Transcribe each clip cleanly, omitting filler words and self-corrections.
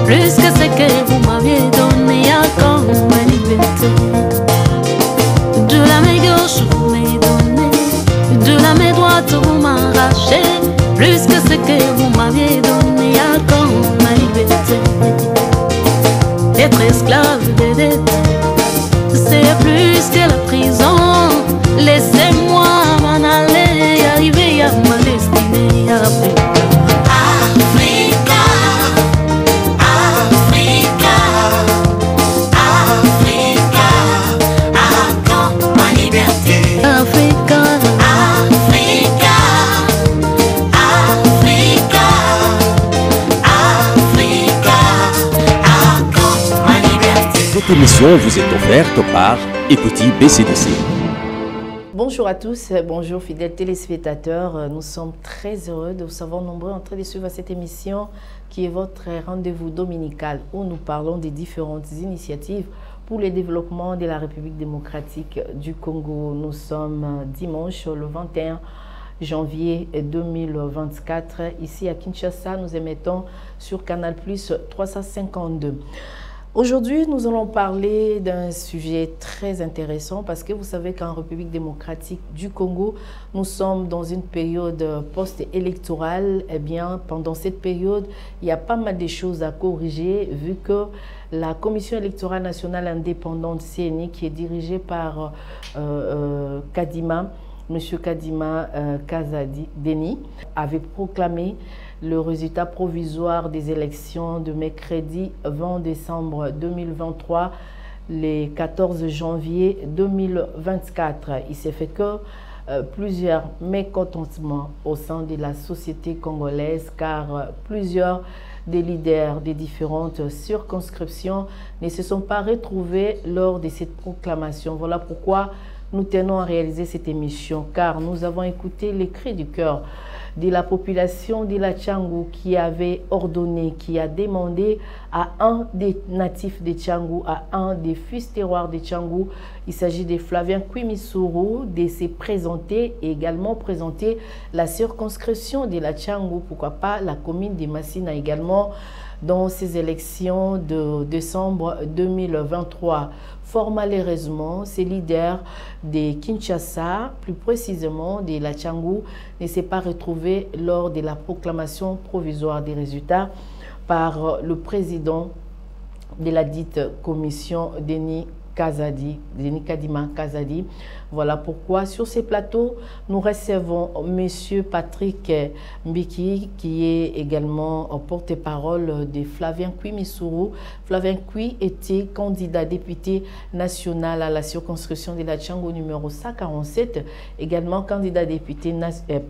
plus que ce que vous m'aviez donné comme ma liberté. De la main gauche vous m'avez donné, de la main droite vous m'arrachez, plus que ce que vous m'aviez donné comme ma liberté. Être esclave des dettes, c'est plus que la prison. Laissez-moi m'en aller, arriver à ma destinée. Africa, Africa, Africa, accorde ma liberté. Africa, Africa, Africa, Africa, accorde ma liberté. Cette émission vous est offerte par Equity BCDC. Bonjour à tous, bonjour fidèles téléspectateurs. Nous sommes très heureux de vous savoir nombreux en train de suivre cette émission qui est votre rendez-vous dominical où nous parlons des différentes initiatives pour le développement de la République démocratique du Congo. Nous sommes dimanche le 21 janvier 2024. Ici à Kinshasa, nous émettons sur Canal Plus 352. Aujourd'hui, nous allons parler d'un sujet très intéressant parce que vous savez qu'en République démocratique du Congo, nous sommes dans une période post-électorale. Eh bien, pendant cette période, il y a pas mal de choses à corriger vu que la Commission électorale nationale indépendante CENI, qui est dirigée par Kadima, M. Kadima Kazadi Deni, avait proclamé le résultat provisoire des élections de mercredi 20 décembre 2023, le 14 janvier 2024. Il s'est fait que plusieurs mécontentements au sein de la société congolaise car plusieurs des leaders des différentes circonscriptions ne se sont pas retrouvés lors de cette proclamation. Voilà pourquoi nous tenons à réaliser cette émission car nous avons écouté les cris du cœur de la population de la Tchangou qui avait ordonné, qui a demandé à un des natifs de Tchangou, à un des fils terroirs de Tchangou, il s'agit de Flavien Kouimissuru, de se présenter et également présenter la circonscription de la Tchangou, pourquoi pas la commune de Massina également, dans ces élections de décembre 2023. Fort malheureusement, ces leaders de Kinshasa, plus précisément de la Tchangou, ne s'est pas retrouvé lors de la proclamation provisoire des résultats par le président de la dite commission, Denis Kadima Kazadi. Voilà pourquoi sur ces plateaux, nous recevons M. Patrick Mbiki, qui est également porte-parole de Flavien Kouimissuru. Flavien Koui était candidat député national à la circonscription de la Tchangou numéro 147, également candidat député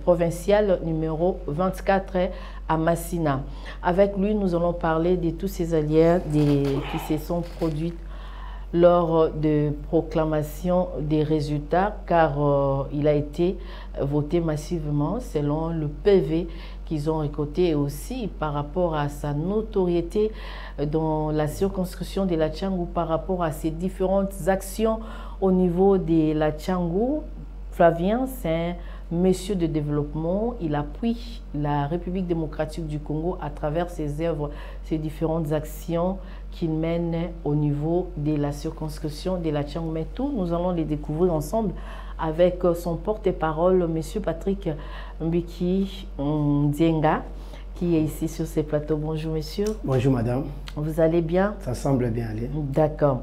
provincial numéro 24 à Massina. Avec lui, nous allons parler de tous ces alliés qui se sont produits lors de proclamation des résultats, car il a été voté massivement selon le PV qu'ils ont récolté et aussi par rapport à sa notoriété dans la circonscription de la Tchangou, par rapport à ses différentes actions au niveau de la Tchangou. Flavien, c'est un monsieur de développement. Il appuie la République démocratique du Congo à travers ses œuvres, ses différentes actions qu'il mène au niveau de la circonscription de la Tchangou. Mais tout, nous allons les découvrir ensemble avec son porte-parole, monsieur Patrick Mbiki Ndienga, qui est ici sur ces plateaux. Bonjour, monsieur. Bonjour, madame. Vous allez bien? Ça semble bien aller. D'accord.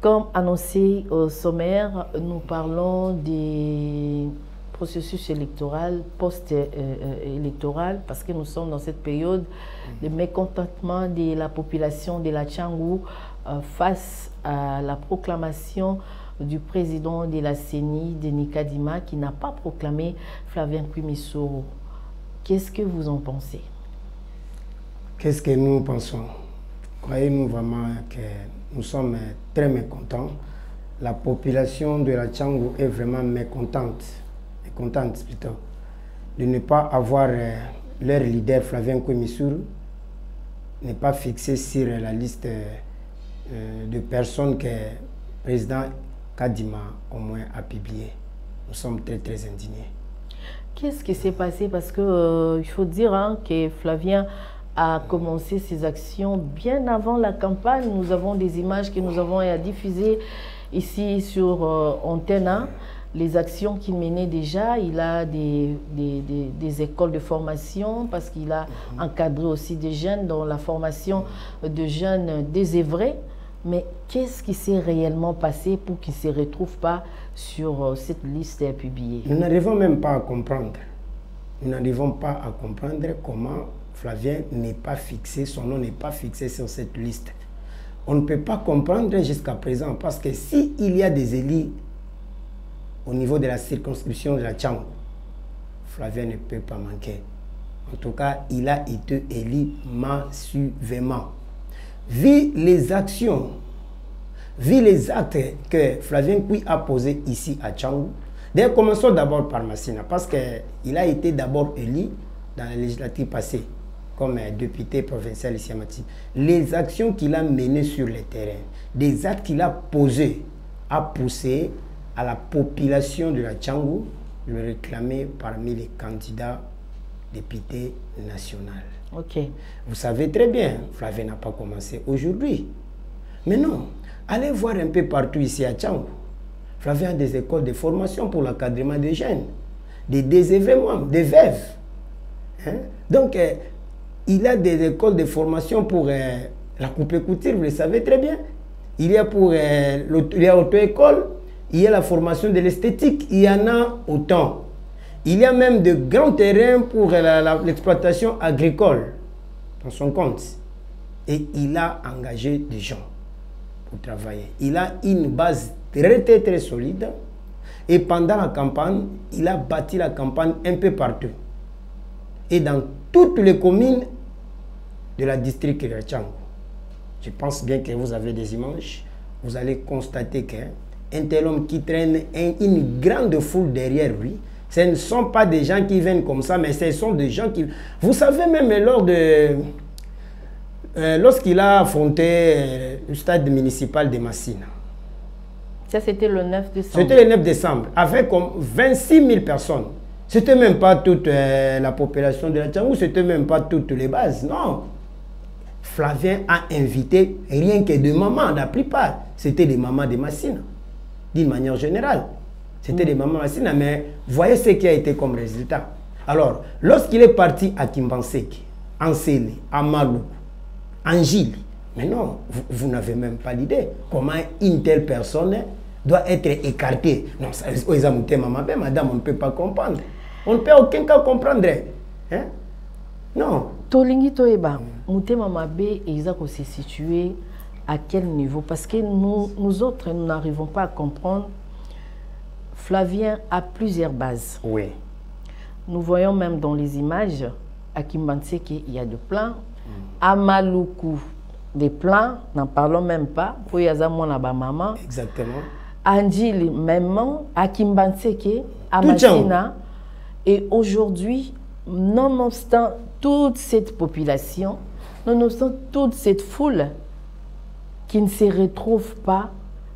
Comme annoncé au sommaire, nous parlons des processus électoral, post-électoral, parce que nous sommes dans cette période de mécontentement de la population de la Tchangou face à la proclamation du président de la CENI, Denis Kadima, qui n'a pas proclamé Flavien Kouimissuru. Qu'est-ce que vous en pensez? Qu'est-ce que nous pensons? Croyez-nous vraiment que nous sommes très mécontents. La population de la Tchangou est vraiment mécontente plutôt, de ne pas avoir leur leader Flavien Kouimissuru, n'est pas fixé sur la liste de personnes que le président Kadima au moins a publié. Nous sommes très indignés. Qu'est-ce qui s'est passé? Parce que il faut dire que Flavien a commencé ses actions bien avant la campagne. Nous avons des images que nous avons diffusées ici sur Antenne. Les actions qu'il menait déjà, il a des écoles de formation parce qu'il a encadré aussi des jeunes dans la formation de jeunes désœuvrés. Mais qu'est-ce qui s'est réellement passé pour qu'il ne se retrouve pas sur cette liste publiée? Nous n'arrivons même pas à comprendre. Nous n'arrivons pas à comprendre comment Flavien n'est pas fixé, son nom n'est pas fixé sur cette liste. On ne peut pas comprendre jusqu'à présent parce que s'il y a des élus au niveau de la circonscription de la Tchangou, Flavien ne peut pas manquer. En tout cas, il a été élu massivement. Vu les actions, vu les actes que Flavien Kui a posés ici à Tchangou, d'ailleurs, commençons d'abord par Massina, parce qu'il a été d'abord élu dans la législative passée comme député provincial ici à Mati. Les actions qu'il a menées sur le terrain, des actes qu'il a posés, a poussé à la population de la Tchangou le réclamer parmi les candidats députés nationaux. Ok. Vous savez très bien, Flavien n'a pas commencé aujourd'hui. Mais non, allez voir un peu partout ici à Tchangou. Flavien a des écoles de formation pour l'encadrement des jeunes, des désœuvrements, des veuves. Hein? Donc, il a des écoles de formation pour la coupe-couture, vous le savez très bien. Il y a pour l'auto-école, il y a la formation de l'esthétique, il y en a autant. Il y a même de grands terrains pour l'exploitation agricole dans son compte. Et il a engagé des gens pour travailler. Il a une base très solide. Et pendant la campagne, il a bâti la campagne un peu partout. Et dans toutes les communes de la district de Tchangou. Je pense bien que vous avez des images. Vous allez constater qu'un tel homme qui traîne une grande foule derrière lui, ce ne sont pas des gens qui viennent comme ça, mais ce sont des gens qui... Vous savez, même lorsqu'il a affronté le stade municipal de Massina. Ça, c'était le 9 décembre. C'était le 9 décembre, avec comme 26 000 personnes. Ce n'était même pas toute la population de la Tchangou, ce n'était même pas toutes les bases, non. Flavien a invité rien que des mamans, la plupart. C'était des mamans de Massina, d'une manière générale. C'était des mamans de Massina, mais voyez ce qui a été comme résultat. Alors, lorsqu'il est parti à Kimbanseki, en Sélé, à Malou, en Gili, mais non, vous n'avez même pas l'idée comment une telle personne doit être écartée. Non, ça, madame, on ne peut pas comprendre. On ne peut aucun cas comprendre. Hein? Non. Tolingi Toeba, Moutema Mabe, ils se situer à quel niveau? Parce que nous autres, nous n'arrivons pas à comprendre. Flavien a plusieurs bases. Oui. Nous voyons même dans les images, à Kimbanse, qu'il y a des plans. À Maloukou, des plans, n'en parlons même pas. Pour Yazamon maman. Exactement. À Ndjili, même, à Kimbanseke, à Massina. Et aujourd'hui, nonobstant toute cette population, nonobstant toute cette foule qui ne se retrouve pas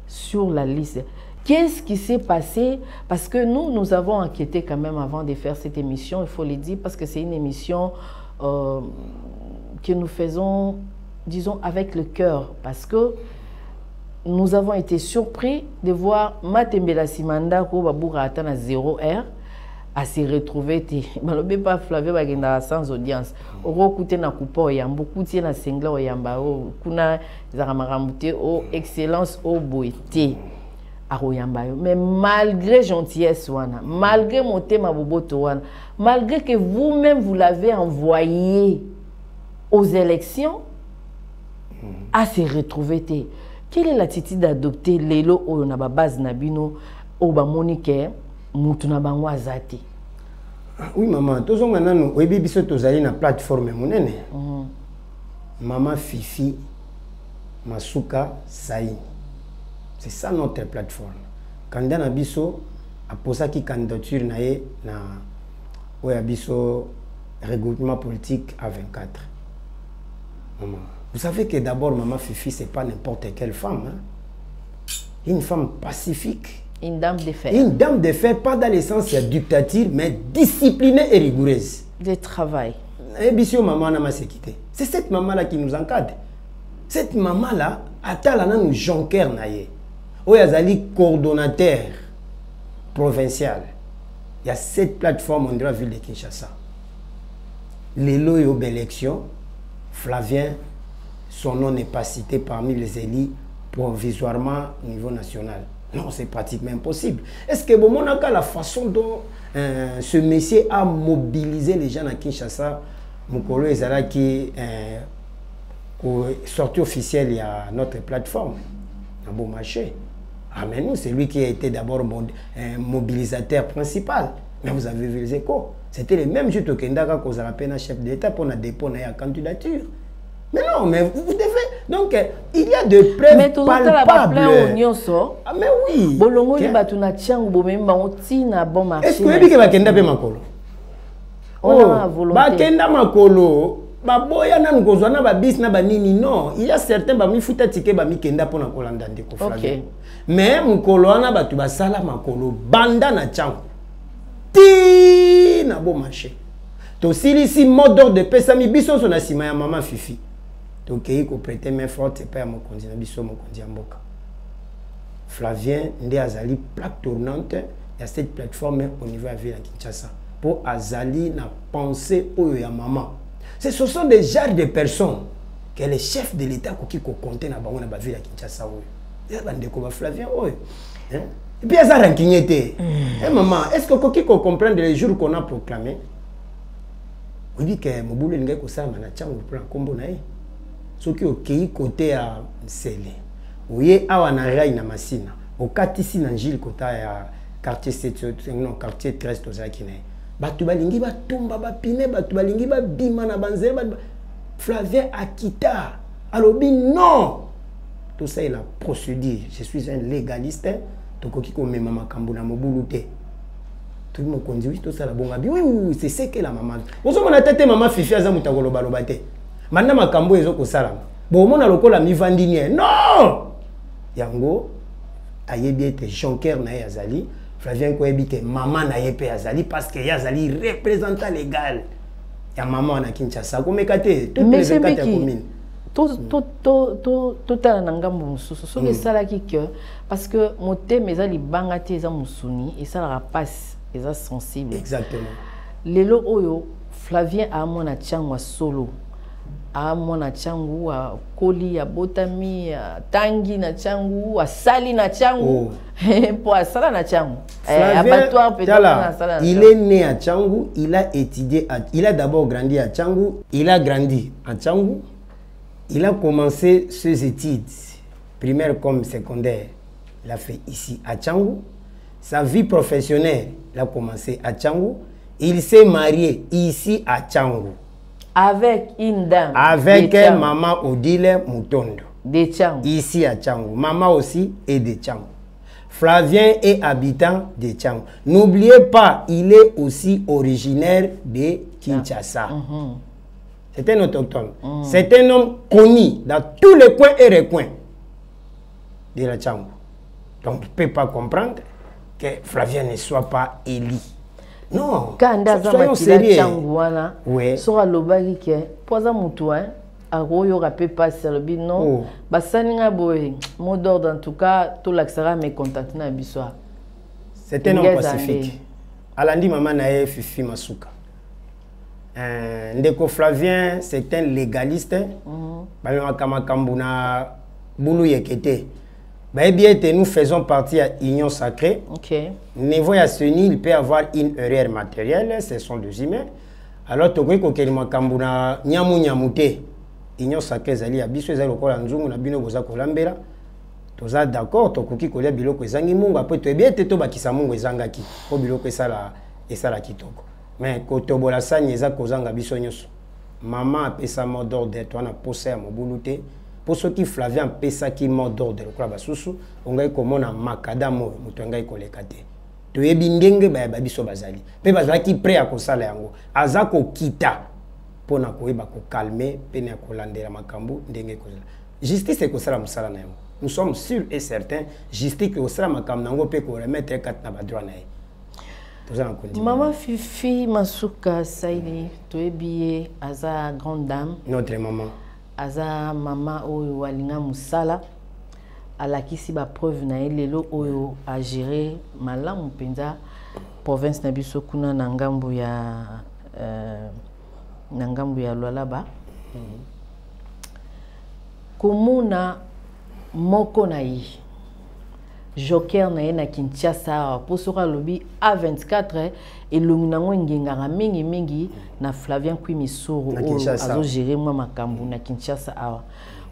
sur la liste. Qu'est-ce qui s'est passé? Parce que nous avons enquêté quand même avant de faire cette émission, il faut le dire, parce que c'est une émission que nous faisons, disons, avec le cœur. Parce que nous avons été surpris de voir Matembela Simanda, qui a 0 heure, à se retrouver. Je pas Flavien sans audience. Orokoute na kupo yambo, kuti na sengla yamba, kuna zaramarambute, o excellence, o beauté. Mais malgré gentillesse, malgré mon thème à Boboto, malgré que vous-même vous l'avez envoyé aux élections, à se retrouver. Quelle est l'attitude d'adopter l'élo au base nabino au bamonike mutuna bangwazati? Oui maman, tous on a nous webi biso tozali na plateforme monene. Maman Fifi Masuka Saï. C'est ça notre plateforme. Candidat Nabiso a posé qui candidature na Abiso regroupement politique à 24. Maman. Vous savez que d'abord Maman Fifi c'est pas n'importe quelle femme. Hein? Une femme pacifique. Une dame de fer. Une dame de fer, pas dans le sens dictature, mais disciplinée et rigoureuse. De travail. C'est cette maman-là qui nous encadre. Cette maman-là, Atalana nous jonker naye. Oyazali coordonnateur provincial. Il y a 7 plateformes en la ville de Kinshasa. Les loyaux d'élection, Flavien, son nom n'est pas cité parmi les élus provisoirement au niveau national. Non, c'est pratiquement impossible. Est-ce que bon, la façon dont ce monsieur a mobilisé les gens à Kinshasa, Mokolo Ezala qui sortie officielle, il y a notre plateforme, un beau marché. Ah, mais nous, c'est lui qui a été d'abord un mobilisateur principal. Mais vous avez vu les échos. C'était les mêmes jours que Ndaka qu'on a appelé un chef d'État pour la dépôt la candidature. Mais non, mais vous devez. Donc, il y a de preuves mais palpables. Ah, mais oui. Bolongo ni batuna tiangu bomemba otina bon marché. Est-ce que vous avez bakenda pe makolo? Oh, bakenda makolo. Baboya na ngozwa na ba bis na ba nini non, il y a certains ba mi futa tike ba mi kenda pona kolanda ndeko Flavien. Okay. Mais mukolo wana batu basala makolo banda na tiangu. Ti na bon marché. To silisi mot d'ordre de pesa mi biso so na sima ya maman Fifi. To kei ko prêter main forte c'est pas mon konzi na biso mon konzi mboka. Flavien ndé azali plaque tournante ya cette plateforme au niveau de la ville de Kinshasa pour azali na penser oyo ya maman. Ce sont des genres de personnes que les chefs de l'État qui comptent dans la ville de Kinshasa. Il y a des Flavien. Et puis il y a ça ranking. Maman, est-ce que vous comprenez les jours qu'on a proclamé? Vous dites que mon boulot est que ça m'a dit pour un combo naï. Ce qui est côté à Sele. Vous voyez à Wanarai na Massina. Au quartier na Gilles côté à quartier 7 non quartier 13 tozakine. Batu balingi batumba bapine batu balingi babima na banzela Flavien Akita alobi non tout ça est la procédure. Je suis un légaliste tokoki ko mema makambo na mobulu te tout me conduit tout ça la bonga oui c'est ce que la maman ozo mona tete maman Fifi aza mutakolo baloba te manda makambo ezo ko sala bo mona lokola mi vandinier non yango ayebi ete jonker na yazali Flavien Koyebi que maman n'a pas azali parce que yazali représentant légal. Ya maman na Kinshasa comme kate toutes les quatre communes. Tout à nangambo mususu so que ça là qui que parce que moté mais ali bangate za musuni et ça la passe et sensible. Exactement. Lelo oyo Flavien a mona tchangwa solo. A mona tchangu a koli a botami a tangi na tchangu a sali na tchangu pour a sala na tchangu abattoir peut-être na sala. Il est né à Tchangu, il a étudié il a d'abord grandi à Tchangu, il a grandi à Tchangu. Il a commencé ses études primaires comme secondaires. Il a fait ici à Tchangu. Sa vie professionnelle, il a commencé à Tchangu. Il s'est marié ici à Tchangu. Avec une dame. Avec maman Odile Mutondo. De Tchangu. Ici à Tchangu. Maman aussi est de Tchangu. Flavien est habitant de Tchangu. N'oubliez pas, il est aussi originaire de Kinshasa. C'est un autochtone. C'est un homme connu dans tous les coins et recoins de la Tchangu. Donc, on ne peut pas comprendre que Flavien ne soit pas élu. Non, soyons sérieux. Oui. Sora lobaki ke poza mutu aroyo rapé pas serbi non. Basaninga boy mot d'ordre en tout cas tout l'accès mais contact na biswa. C'est un homme pacifique. Alandi maman na Fifi Masuka. Ndeko Flavien, c'est un légaliste. Ba kama kambuna bulu yekete. Nous faisons partie de l'Union sacrée. Niveau à ce niveau, il peut avoir une erreur matérielle, ce sont des humains. Alors, tu vois que Kambuna nyamu nyamute, Union sacrée zali abiso ezali lokola nzungu na bino boza kolambela. Toza d'accord, tokoki kolia biloko ezangi mungu après to ebiete to bakisa mungu ezangaki. Po biloko esala kitoko. Mais kotobola sani eza kozanga biso nyoso. Maman apesa mot d'ordre to na posa ya mobulute. Pour ceux qui Flavien pesa qui mot d'ordre le club asusu ongai komona makadamo mutu ngai kolekate to yebi ndenge ba biso bazali pe bazali ki prêt à kosala yango azako kita pona koyeba ko calmer pene ya kolandela makambo ndenge kozala justice ekosala musala na yango nous sommes sûrs et certains justice ekosala makambo nango pe ko remettre kat na ba droit na ye Maman Fifi Masuka Saini, tu es billet, Aza grande dame. Notre maman. Aza maman Oyo Walinga Musala. Alakisi ba preuve na elelo Oyo a géré malamu penza province na biso kuna na ngambu ya Lualaba. Komuna moko na yi. Joker na ye na Kinshasa pour sera lobby A24 et lunginango ngengara mingi na Flavien Kwimisoro azo gérer moi makambu na Kinshasa awa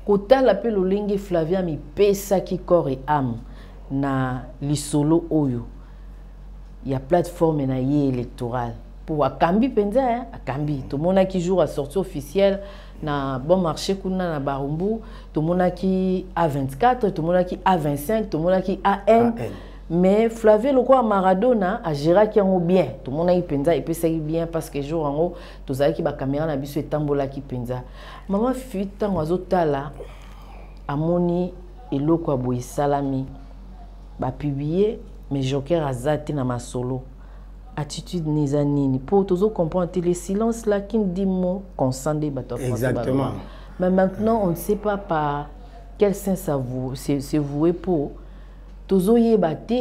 kotala pe lolingi Flavien mi pesa ki corps et âme na lisolo oyo ya plateforme na ye électorale pour akambi penza akambi to mona ki jour à sortie officielle na bon marché kuna na Barumbu to mona ki A24 to mona ki A25 to mona ki AN mais Flavien le quoi Maradona a géré qui en bien to mona ki penza et puis ça bien parce que jour en haut to za ki ba caméra na biso etambola ki penza maman fuita ngozo tala amoni eloko aboyi salami ba publier mais Joker azati na masolo attitude nizanini pour toujours comprendre les silences là qui dit mot consent des bateaux. Exactement. Mais maintenant on ne sait pas par quel sens c'est voué pour toujours y battre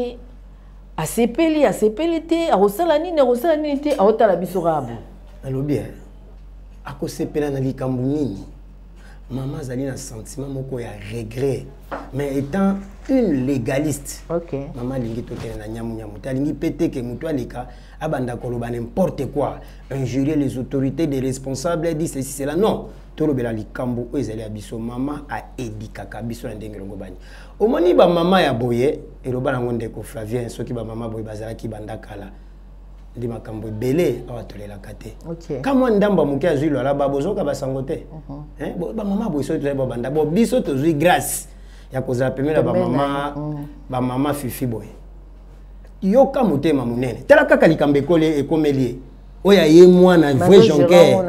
à sepeli te a rosala nini te a otala bisorabu. Alors bien à cause sepela na likambu nini maman zali na sentiment moko ya regret mais étant une légaliste. OK. Maman lingi to tena na nyamu ta lingi pété que muto alika abanda koloba n'importe quoi injurier les autorités des responsables dit ceci c'est là non to lobela likambu o ezali abiso maman a édikaka biso na ndenge longo bani omoni ba maman ya boye eloba na ngonde ko Flavien soki ba maman boye bazala ki banda kala ndi makambo belé awatolela kate. OK. Kama ndamba muke azwi lola babozoka basangote ba maman boye so to ba banda bo biso to zwi grâce ya kozala pemela ba mama Fifi boy yoka motema munene tela kaka likambe kole ekomelie oya ye mwana vrai jonker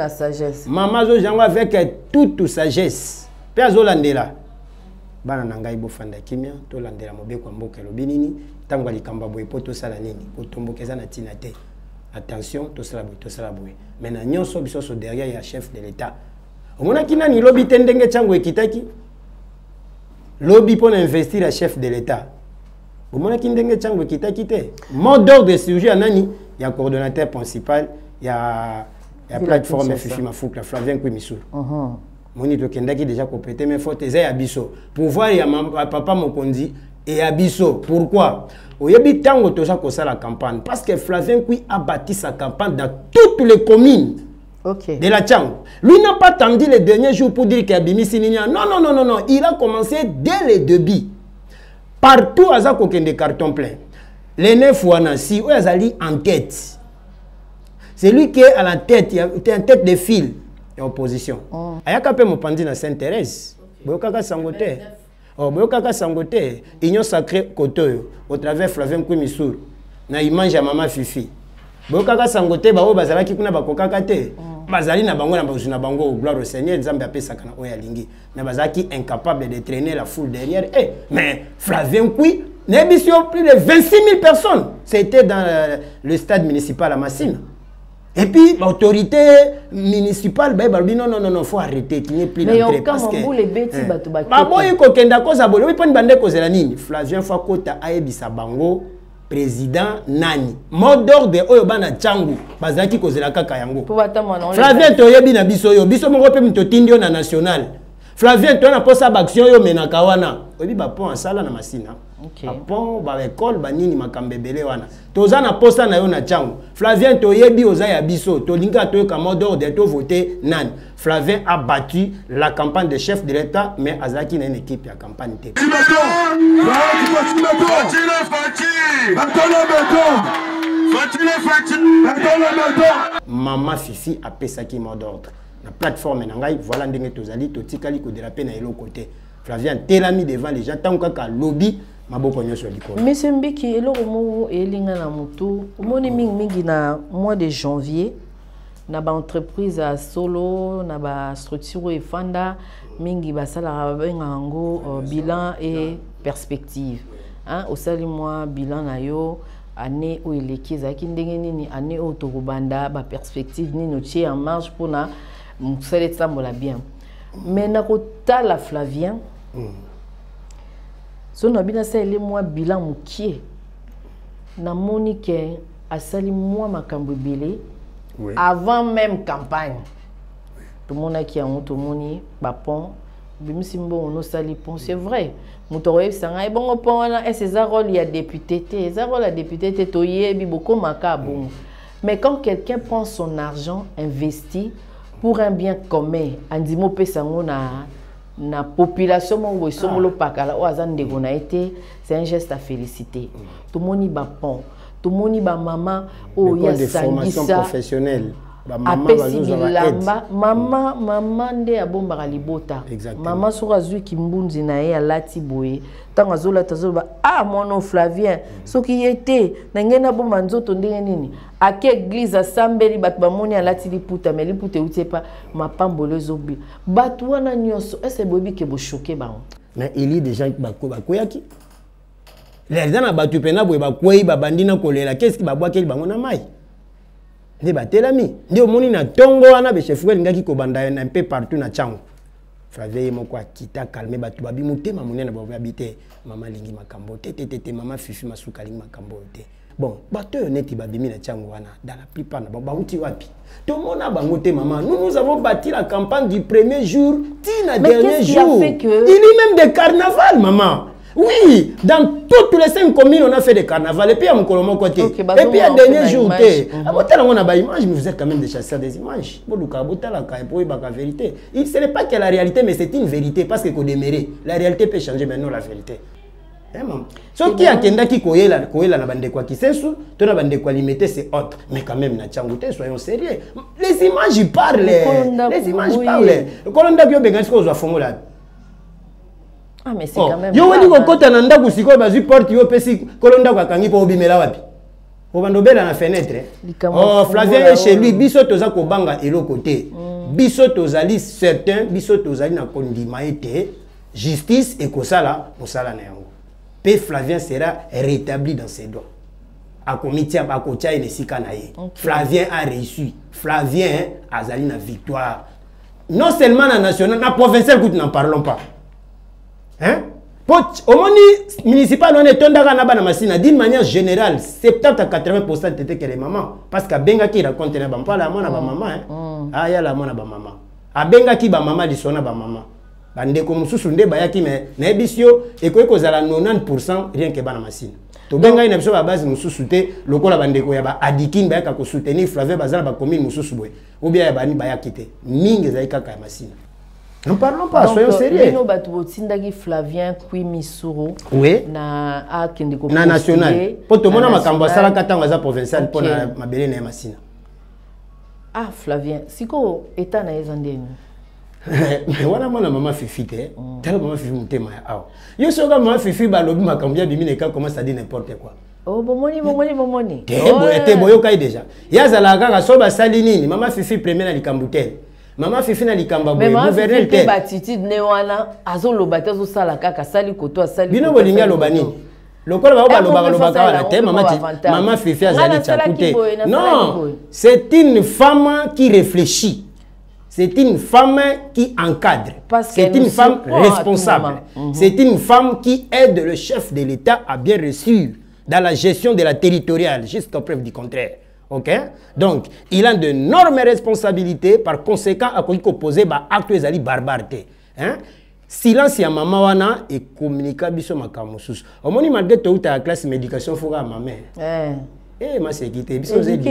mama zo jango avec toute sagesse pe azolandela bana na ngai bofanda kimia to landela mobeko mboka lobinini tango likamba boy poto sala nini kotombokeza na tina te attention to sala boy mais na nyonso biso so derrière ya chef de l'état omona kina ni lobi tendenge chango ekitaki lobby pour investir à chef de l'État. Vous m'avez dit que vous quitté. Mot d'ordre de sujet, il y a un coordonnateur principal, il y a la plateforme Fifi Mafouk, Flavien Kwimisoro. Moni to kendaki déjà complété mais faut tes abisso. Pouvoir il y a papa Mokondi et abisso. Pourquoi? Oyebi tango to ça la campagne parce que Flavien Kwi a bâti sa campagne dans toutes les communes. OK. De la Tchang. Lui n'a pas attendu les derniers jours pour dire qu'il a bimi Sininia. Non. Il a commencé dès les débuts. Partout, à Zakokende des cartons pleins. Les 9 Wanasi, où Azali en tête. C'est lui qui est à la tête, il est en tête de file. Et opposition. Ayakape Mopandi na Sainte-Thérèse. Boyokaka Sangote. Boyokaka Sangote. Union sacrée Kotoyo. Au travers Flavien Kwimisoro. Na image à Maman Fifi. Boyokaka Sangote, bao bazalaki kuna bakokaka te. Bazali na bango na bazuna bango gloire au Seigneur Nzambe apesaka na oya lingi. Mais bazaki incapable de traîner la foule derrière. Mais Flavien Kwi, n'ébission plus de 26 000 personnes. C'était dans le stade municipal à Massine. Et puis l'autorité municipale, non, faut arrêter, qu'il n'y ait plus d'entrée. Parce que les bêtises, baboy kokenda koza bolo, oui pon bande kozela nini. Flavien Fakota aebisa bango président nani. Mot d'ordre oyo bana changu, bazaki kozela kaka yango. Flavien toyebi na biso yo, biso moko pe mitotindio na national. Flavien to na posa action yo menaka wana. Oyebi ba pon sala na Masina. OK. Bon, ba école ba nini makambebele wana. Toza na posta na yo na changu. Flavien toyebi oza ya biso, to linga to ka mot d'ordre to voter nani. Flavien a battu la campagne de chef de l'État, mais Azaki n'a une équipe à campagne. Maman Fifi a payé qui mot d'ordre. La plateforme nangai voilà ndenge tozali totikali ko déraper na l'autre côté. Flavien telami devant les gens tant que lobby maboko nyoso likolo. Monsieur Mbiki eloko mo elinga na mutu, moni mingi na mois de janvier. Na ba entreprise à solo na ba structure et fanda mingi ba sala benga ngo bilan et perspective hein au sali moi bilan na yo année où il est qui zaki ndenge nini année où tokobanda ba perspective ni no tie en marche pour na musele tsambola bien mais na kota la Flavien so na bina sa ele moi bilan mukie na monique asali moi makambo belé avant même campagne tout le monde qui a honte tout le monde bapon bimsimbo on sali pont c'est vrai Moutoroye sanga et bon pont et ces rôle il y a député ces rôle la député toyé bi beaucoup macabon mais quand quelqu'un prend son argent investi pour un bien commun andimo pesango na population mo wesongolo pakala o azande gona été c'est un geste à féliciter tout le monde bapon tout le monde ba maman o ya formation professionnelle maman nde abombaka libota maman soki azwi kimbunzi na ye alati boye ntango azolata azoloba mono Flavien soki ye te na ngai nabomba nzoto ndenge nini ake église asambeli bato bamoni alati liputa me liputa euti epa mapambolo ezobila bato wana nyonso ese boyebi ke boshoke bango mais il y a des gens bakoyaki eza na bato pena boye bakwei babandi na kolela keski babwakeli bango na mai nde batelami nde omoni na tongo wana be chef ngaki ko banda un peu partout na chango Flavien moko akita calmer bato babi motema monene ba habiter mama lingi makambo te mama fifi masuka lingi makambo te bon bato neti babimi na chango wana dans la plupart na ba uti wapi to mona bango te maman nous avons bâti la campagne du premier jour tina dernier jour il y a même des carnavals maman. Oui, dans toutes les 5 communes, on a fait des carnavals. Et puis, à mon côté. Et puis, à dernier jour, on a des images, mais vous êtes quand même des chasseurs des images. Ce n'est pas que la réalité, mais c'est une vérité. Parce que la réalité peut changer maintenant la vérité. Ce qui a qui koyela na bande kwa kisensu, to na bande kwa limité c'est autre. Mais quand même, na changoute, soyons sérieux. Les images parlent. Les images parlent. Le colonda qui a besoin de se faire. Ah mais c'est quand même yo wani ko kota na ndaku siko bazu porte yo pesi kolonda kwa kangi po bimela wapi obandobela na fenêtre Flavien est chez lui biso toza ko banga elo côté biso tozali certain biso tozali na kondima été justice et kosala mosala na yango pe Flavien sera rétabli dans ses droits a komitia ba ko tia inesika na ye Flavien a réussi Flavien azali na victoire non seulement na national na provincial que n'en parlons pas. Hein? Au monde municipal, on est d'une manière générale, 70 à 80% d'étaient que les mamans. Parce qu'à Benga qui raconte la maman, ah ya la maman. À Benga qui ba maman, dit ba maman. Bande comme sous-sunde bayaki mais nebisio et quoi cause à la 90% rien que ba na machine. To Benga ina biso ba base mususute lokola bande ko ya ba adikin bayaka ko soutenir Flavien bazala ba commune mususubwe. Ou bien ya bani bayakite. Mingi zaika ka machine. Nous parlons pas, soyons sérieux. Nous avons Flavien Missouro. Oui. Na national. Pour tout le monde, ma sala katanga provincial pour na mabele na masina. Ah Flavien, siko état na ezandeni. Mais wana mona maman Fifi te. Tala maman Fifi mutema ya awa. Yo soka maman Fifi ba lobi makambia bimine ka commence à dire n'importe quoi. Oh bomoni. Te boyo kai déjà. Yazala kaka so ba sali nini maman Fifi premier na likambutel. Maman Fifi na likamba boye gouverneur te batitude ne wana azoloba te zo sala kaka sali koto asali bino bolinga lobani lokola ba lobaka wala te maman Fifi azali tchakute non c'est une femme qui réfléchit c'est une femme qui encadre c'est une femme responsable c'est une femme qui aide le chef de l'État à bien réussir dans la gestion de la territoriale jusqu'à preuve du contraire. Ok, donc il a d'énormes responsabilités. Par conséquent, à quoi il poser acte ezali barbarité. Hein? Silence ya maman wana et communiquer biso makamusus. Au moins malgré tout ta classe médication faut à maman. Ma sécurité biso zedi.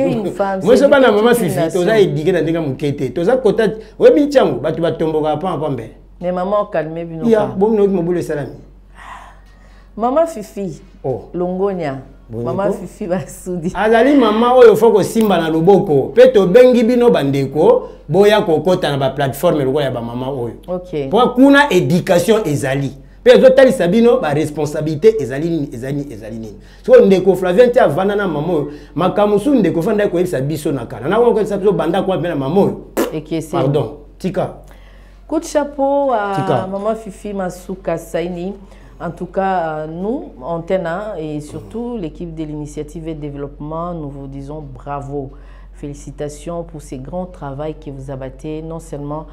Moi je pas na maman Fifi, toza éduquer dans ndenge mukete. Toza kota webi tchango batu batomboka pa pambe. Mais maman calmer bino. Ya, bon no mobule salami. Maman Fifi. Oh, Longonia. Maman Fifi basudi. Azali maman oyo foko simba na loboko. Peto bengi bino bandeko boya kokota na ba plateforme lokola ya ba maman oyo. OK. Pour kuna éducation ezali. Pe zo tali sabino ba responsabilité ezali nini. So ndeko Flavien ti avana na maman oyo makamusu ndeko fanda ko yebisa biso na kana. Na ko sa biso banda ko na maman oyo. Pardon. Tika. Coup de chapeau à Maman Fifi Masuka Saini. En tout cas, nous, Antena, et surtout l'équipe de l'initiative et développement, nous vous disons bravo. Félicitations pour ce grand travail que vous abattez, non seulement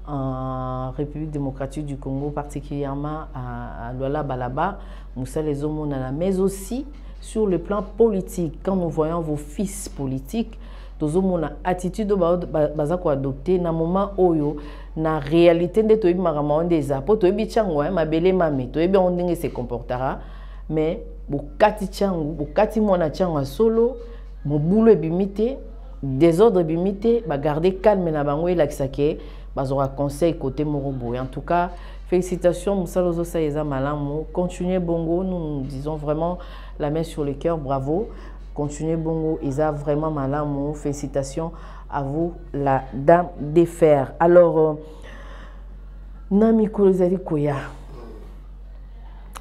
en République démocratique du Congo, particulièrement à Luala Balaba, Moussa les Omonana, mais aussi sur le plan politique. Quand nous voyons vos fils politiques, nous avons une attitude de adopter dans moment où na réalité de toi maman des apôtres toi bichango ma belle mamie toi bien on se comportera mais bukati chango bukati mona chango solo mo boulot bimité désordre bimité ba garder calme na bango et l'axake bazora conseil côté morobo. En tout cas félicitations Moussalozo Saïza Malamu, continuez bongo, nous disons vraiment la main sur le cœur, bravo. Continuez bongo, Isa vraiment Malamu, félicitations à vous, la dame des fers. Alors, Nami Kolozali Koya,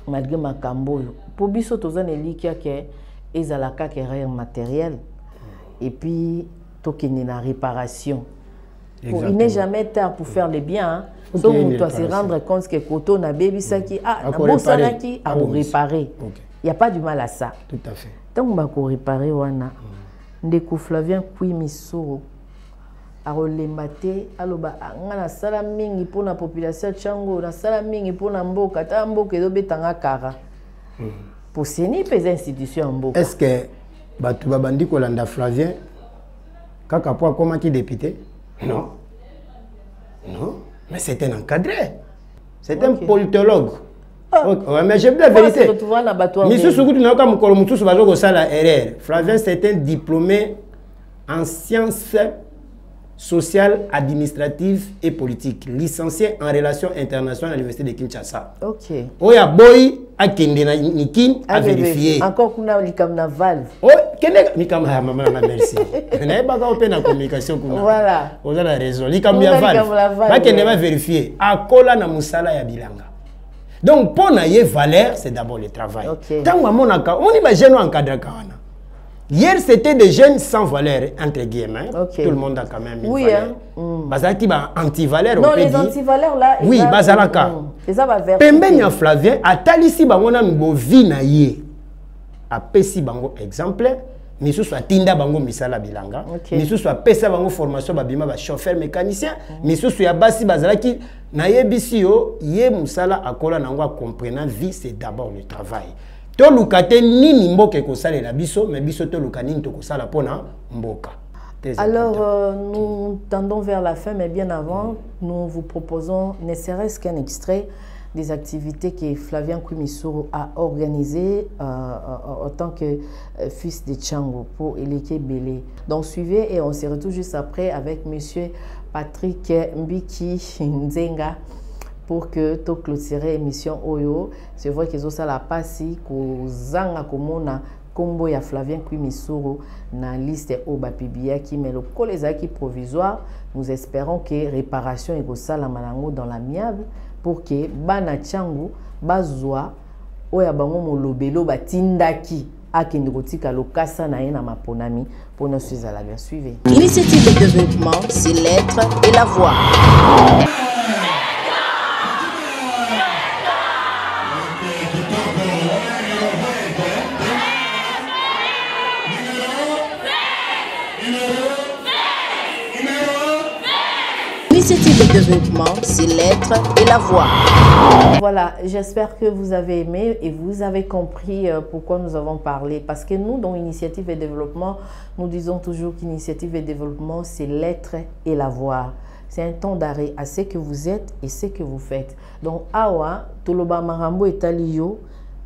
malgré ma camboyo, pour biso tozan elikia ke ezalaka ke matériel et puis tokene na réparation. Il n'est jamais tard pour faire le bien. Donc, on doit se rendre compte que Koto na baby saki na bosanaki à réparer. Il n'y a pas du mal à ça. Tout à fait. Donc, on va réparer wana. Ndeko Flavien Kouimisoro a relemate aloba ngana sala mingi pour la population chango na sala mingi pour na mboka ta mboka do betanga kara. Pour seni pesa institution mboka. Est-ce que batu babandi kolanda Flavien kaka po comment qui député? Non. Non, mais c'est un encadré. C'est un politologue. Mais j'ai bien la vérité. Flavien, c'est un diplômé en sciences sociales, administratives et politiques, licencié en relations internationales à l'université de Kinshasa. Ok. Oya boy a kendena nikin à vérifier. Encore qu'on a l'icam valve. Oh, qu'est-ce que maman merci. On n'a pas open en communication. Voilà. On a la raison. L'icam valve. Pas qu'elle va vérifier. A kola na musala ya bilanga. Donc pour naie valeur, c'est d'abord le travail. Tant que mon aka, on est jeune encadré kana. Hier, c'était des jeunes sans valeur, entre guillemets. Tout le monde a quand même une valeur. Bazaki ba anti-valeur. Non, les anti-valeurs là. Oui, bazalaka. Pembenya Flavien, atalisi bangona nubo vi na ye. Apesi bango exemple. Misu soit tinda bango misala bilanga. Misu soit pesa bango formation babima ba chauffeur mécanicien. Misu soit basi bazalaki na ye bisio ye musala akola nango comprenant vie c'est d'abord le travail. To lukate nini mboka ekosala la biso mais biso to lukani to kosala pona mboka. Alors nous tendons vers la fin mais bien avant nous vous proposons ne serait-ce qu'un extrait des activités que Flavien Kouimisoro a organisées en tant que fils de Tchango pour Eleke Belé. Donc suivez et on se retrouve juste après avec monsieur Patrick Mbiki Nzenga pour que tu clôtures l'émission Oyo. C'est vrai que ça la passe kozanga komona kombo ya Flavien Kouimisoro na liste Oba Pibia qui met le colésaki provisoire. Nous espérons que réparation et la malango dans l'amiable pour que bana Tchango bazwa oya bango molobelo batindaki akende kotika lokasa na ye na maponami pour nous suivre à la bien suivre. Initiative de développement, c'est l'être et la voix. L'initiative de développement, c'est l'être et la voix. Voilà, j'espère que vous avez aimé et vous avez compris pourquoi nous avons parlé. Parce que nous, dans Initiative et Développement, nous disons toujours qu'Initiative et Développement, c'est l'être et la voix. C'est un temps d'arrêt à ce que vous êtes et ce que vous faites. Donc, awa, toloba marambo etaliyo,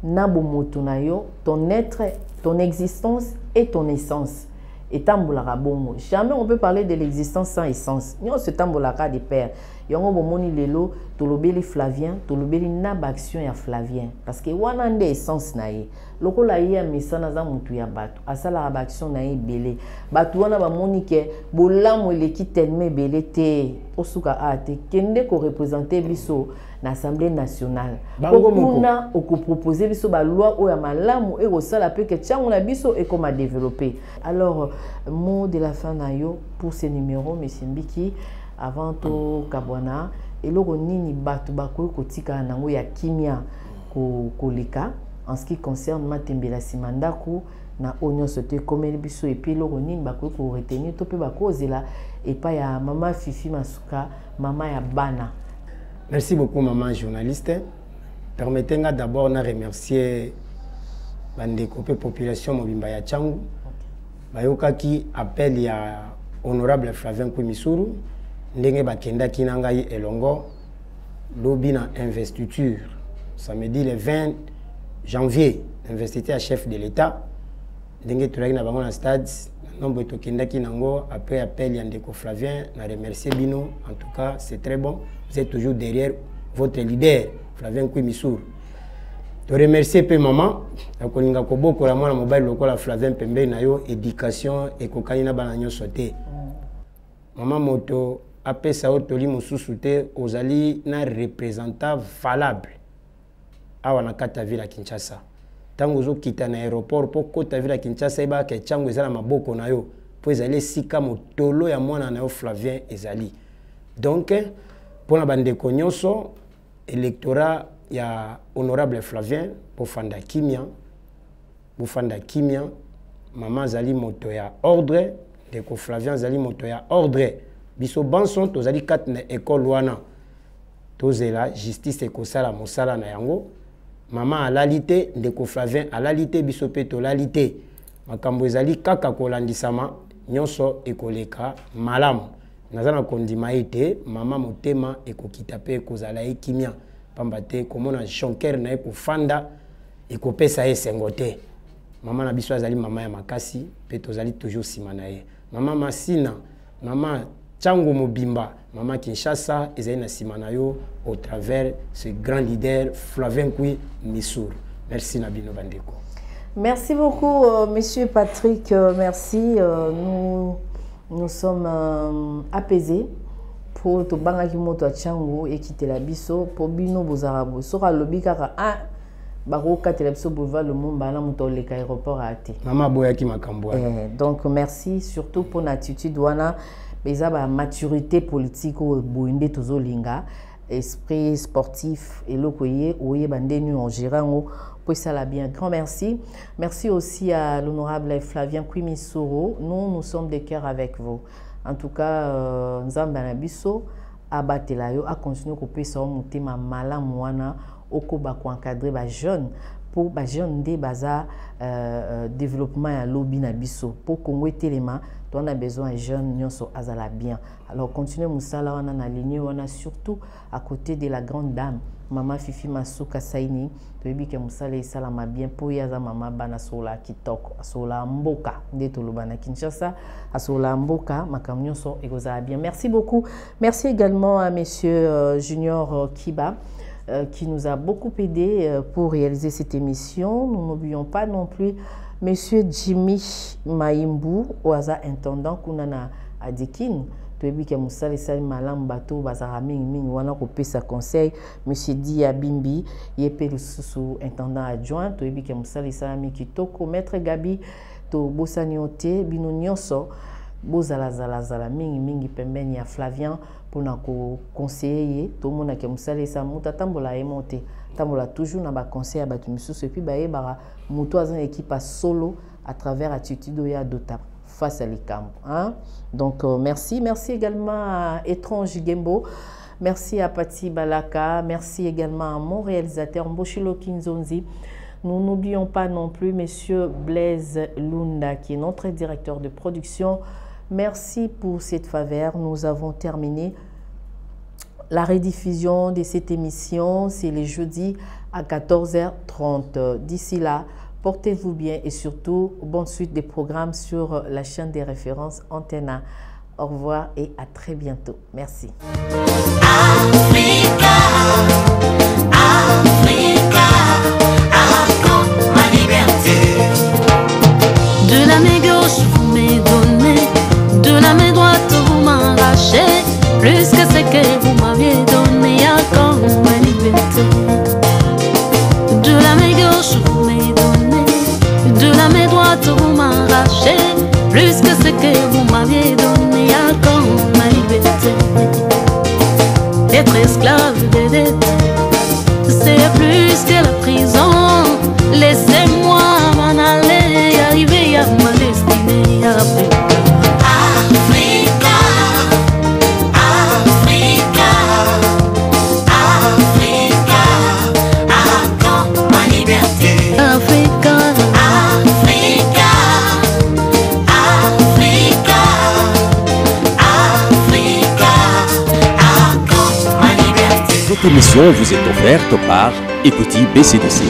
nabo motunayo, ton être, ton existence et ton essence. Et tamboulaka bongo. Jamais on peut parler de l'existence sans essence. Nous se tamboulaka des pères. Yongo bomoni lelo, tolobeli Flavien, tolobeli nabaction ya Flavien. Parce que wanande essence nae. Loko la ye misana za mutu ya batu. Asala abaction nae belé. Batu wana bamoni ke bolamo eleki tellement belé te. Osuka ate kende ko représenter biso na Assemblée nationale. Okuna oko proposer biso ba loi o ya malamu e ko sala pe ke tchango na biso e comme développer. Alors mot de la fin na yo pour ce numéro monsieur Mbiki avant to kabwana eloko nini batu bakoyi kotika nango ya kimia koleka en ce qui concerne matembela simandako na onyo sote komeli biso et puis loko nini bako retenir to pe bako zela et pas ya maman Fifi Masuka maman ya bana. Merci beaucoup maman journaliste. Permettez-moi d'abord de remercier la population mobimba ya Tchangu. Bayoka qui appelle ya honorable Flavien Koumissourou ndenge bakenda kinangai elongo lobi na investiture samedi le 20 janvier investiture à chef de l'État ndenge tulaki na bango na stade nombre tokenda kinango après appel ya ndeko Flavien na remercier bino en tout cas c'est très bon vous êtes toujours derrière votre leader Flavien Koumissourou. Je remercie peu maman akolinga koboko la mwana mobile lokola Flavien Pembe na yo éducation et kokani na bana nyo sauté. Maman moto apesa otoli mosusu te ozali na représentant valable awa na kata ville ya Kinshasa. Tango zo kita na aéroport po kota ville ya Kinshasa eba ke Tchangu ezala maboko na yo po ezali sika motolo ya mwana na yo Flavien ezali. Donc pour na bandeko nyonso électorat ya honorable Flavien pour fanda kimia maman zali moto ya ordre ndeko Flavien zali moto ya ordre biso banson tozali kat na école wana tozela justice ekosala mosala na yango maman alalite ndeko Flavien alalite biso pe tolalite makambo ezali kaka kolandisama nyonso ekoleka malamu nazana kondima ete mama motema ekokita pe ekozala ekimia pambate komona jonker na ekofanda ekopesa esengo te mama na biso azali mama ya makasi pe tozali toujours sima na ye mama Masina mama Tchangu mobimba mama Kinshasa ezali na sima na yo au travers ce grand leader Flavien Koumissourou. Merci Nabino Bandeko. Merci beaucoup monsieur Patrick, merci. Nous sommes apaisés pour to banga ki moto Tchangu et quitter la biso pour bino bozarabo sora lobi kaka baro katela biso boulevard le Mumba na moto le aéroport a été mama boya ki makambo donc merci surtout pour l'attitude wana beza ba maturité politique au boinde tozolinga esprit sportif et lokoye oye bandenu en gérant pour ça la bien grand merci. Merci aussi à l'honorable Flavien Koumissourou. Nous sommes de cœur avec vous. En tout cas, Nzamba na biso abatela yo a continuer ko pesa monter ma mala mwana okoba ko encadrer ba jeune pour ba jeune de baza développement ya lobby na biso pour Congo telema on a besoin de jeunes nyonso azala bien. Alors continuez musala wana na ligne wana surtout à côté de la grande dame Maman Fifi Masuka Saini toyebi ke musala esala ma bien pour yaza mama bana sola kitoko sola mboka ndeto lobana Kinshasa asola mboka makamnyo so egoza bien. Merci beaucoup. Merci également à monsieur Junior Kiba qui nous a beaucoup aidé pour réaliser cette émission. Nous n'oublions pas non plus monsieur Jimmy Maimbu oaza intendant kunana Adikin. Toyebi ke musala sali malam bato bazara mingi wana ko pesa conseil monsieur Dia Bimbi yepe lususu intendant adjoint toyebi ke musala sali kitoko maître Gabi to bosaniote bino nyonso bozala zala mingi pembeni ya Flavien pona ko conseiller to mona ke musala sa muta tambola emonte tambola toujours na ba conseil ya batu misusu et puis ba yebara muto azan équipe solo à travers attitude ya dota face à l'ICAM. Hein? Donc, merci. Merci également à Étrange Gembo. Merci à Pati Balaka. Merci également à mon réalisateur Mboshilo Kinzonzi. Nous n'oublions pas non plus monsieur Blaise Lunda, qui est notre directeur de production. Merci pour cette faveur. Nous avons terminé la rediffusion de cette émission. C'est le jeudi à 14h30. D'ici là, portez-vous bien et surtout, bonne suite des programmes sur la chaîne des références Antena. Au revoir et à très bientôt. Merci. Africa, Africa, raconte ma liberté. De la main gauche, vous m'avez donné, de la main droite, vous m'arrachez, plus que ce que vous m'aviez donné, encore ma liberté. De la main gauche, vous m'avez donné, de la main droite, vous m'arrachez, plus que ce que vous m'aviez donné, encore ma liberté. Être esclave des dettes, c'est plus jusqu'à la prison. Laissez-moi m'en aller, arriver à ma destinée. Africa, Africa, Africa, accorde ma liberté. Africa, Africa, Africa, Africa, accorde ma liberté. Cette émission vous est offerte par Écoutez BCDC.